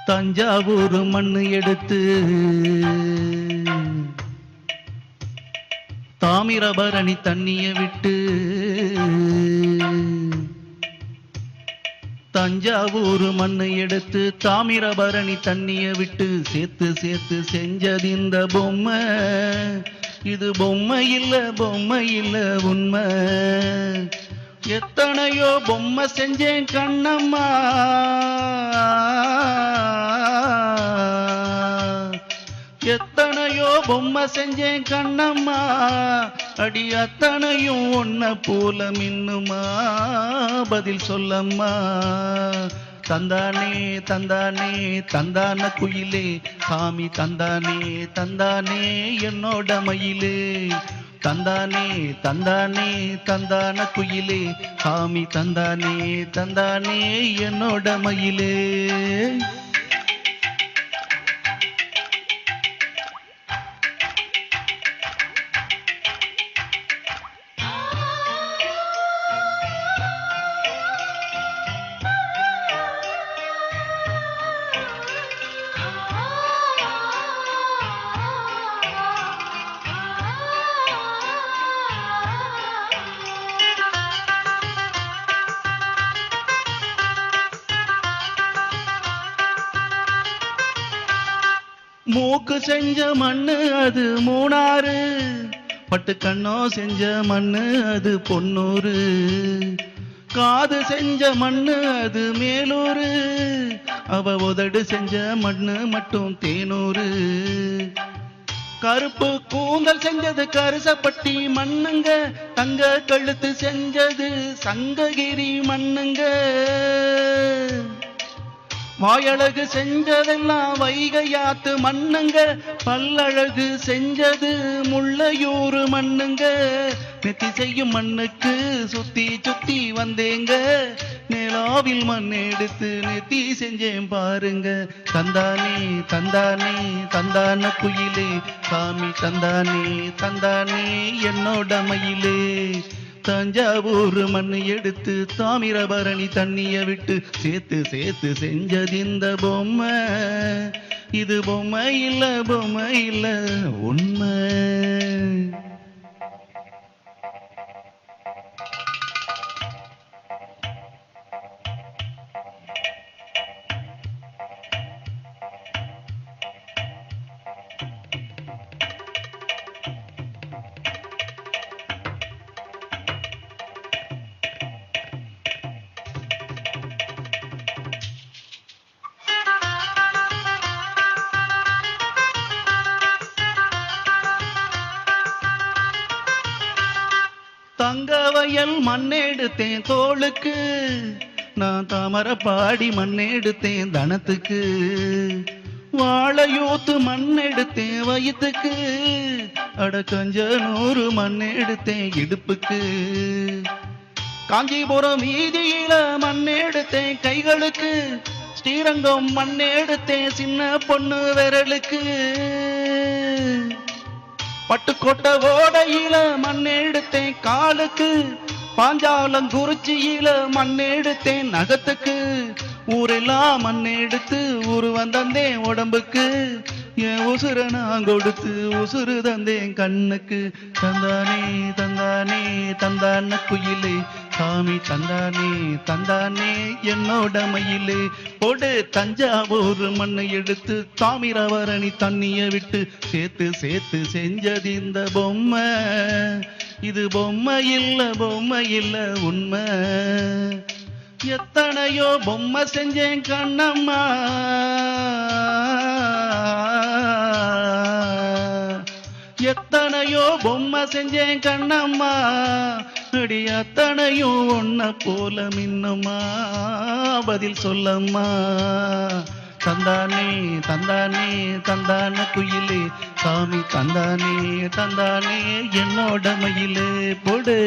தஞ்சாவூர் மண்ணு எடுத்து தாமிரபரணி தண்ணிய விட்டு தஞ்சாவூர் மண்ணு எடுத்து தாமிரபரணி தண்ணிய விட்டு சேர்த்து சேர்த்து செஞ்சது இந்த பொம்மை. இது பொம்மை இல்ல உண்மை. எத்தனையோ பொம்மை செஞ்சேன் கண்ணம்மா, எத்தனையோ பொம்மை செஞ்சேன் கண்ணம்மா, அடி அத்தனையும் ஒன்ன போல மின்னுமா, பதில் சொல்லம்மா. தந்தானே தந்தானே தந்தான குயிலே, சாமி தந்தானே தந்தானே என்னோட மயிலே. தந்தானே தந்தானே தந்தான குயிலே, சாமி தந்தானே தந்தானே என்னோட மயிலே. மூக்கு செஞ்ச மண்ணு அது மூணாறு, பட்டு கண்ணோ செஞ்ச மண்ணு அது பொன்னூறு, காது செஞ்ச மண்ணு அது மேலூரு, அவ உதடு செஞ்ச மண்ணு மட்டும் தேனூரு. கருப்பு கூந்தல் செஞ்சது கருசப்பட்டி மண்ணுங்க, தங்க கழுத்து செஞ்சது சங்ககிரி மண்ணுங்க. வாயழகு செஞ்சதெல்லாம் வைகையாத்து மண்ணுங்க, பல்லழகு செஞ்சது முள்ளையூர் மண்ணுங்க. நெத்தி செய்யும் மண்ணுக்கு சுத்தி சுத்தி வந்தேங்க, நிலாவில் மண் எடுத்து நெத்தி செஞ்சேன் பாருங்க. தந்தானே தந்தானே தந்தான குயிலே, சாமி தந்தானே தந்தானே என்னோட மயிலே. தஞ்சாவூர் மண்ணு எடுத்து தாமிரபரணி தண்ணிய விட்டு சேர்த்து சேர்த்து செஞ்சது இந்த பொம்மை. இது பொம்மை இல்ல உண்மை. தங்க வயல் மண்ணெடுத்தேன் தோளுக்கு, நான் தாமரப்பாடி மண்ணெடுத்தேன் தனத்துக்கு, வாழையூத்து மண்ணெடுத்தேன் வயிற்றுக்கு, அடக்கஞ்சனூறு மண்ணெடுத்தேன் இடுப்புக்கு, காஞ்சிபுரம் வீதியில மண்ணெடுத்தேன் கைகளுக்கு, ஸ்ரீரங்கம் மண்ணெடுத்தேன் சின்ன பொண்ணு விரலுக்கு, பட்டுக்கோட்டை ஓடையில மண்ணெடுத்தேன் காலுக்கு, பாஞ்சாலங்குறிச்சியில மண்ணெடுத்தேன் நகத்துக்கு, ஊரெல்லாம் மண்ணெடுத்து ஊரு வந்தேன் உடம்புக்கு, என் உசுர நான் கொடுத்து உசுறு தந்தேன் கண்ணுக்கு. தந்தானே தந்தானே தந்தான குயிலே, சாமி தந்தானே தந்தானே என்னோட மயிலே. போடு தஞ்சாவூர் மண்ணை எடுத்து தாமிரபரணி தண்ணிய விட்டு சேர்த்து சேர்த்து செஞ்சது இந்த பொம்மை. இது பொம்மை இல்ல உண்மை. எத்தனையோ பொம்மை செஞ்சேன் கண்ணம்மா, எத்தனையோ பொம்மை செஞ்சேன் கண்ணம்மா, அடி அத்தனையும் ஒன்ன போல மின்னுமா, பதில் சொல்லம்மா. தந்தானே தந்தானே தந்தான குயிலே, சாமி தந்தானே தந்தானே என்னோட மயிலே. போடு.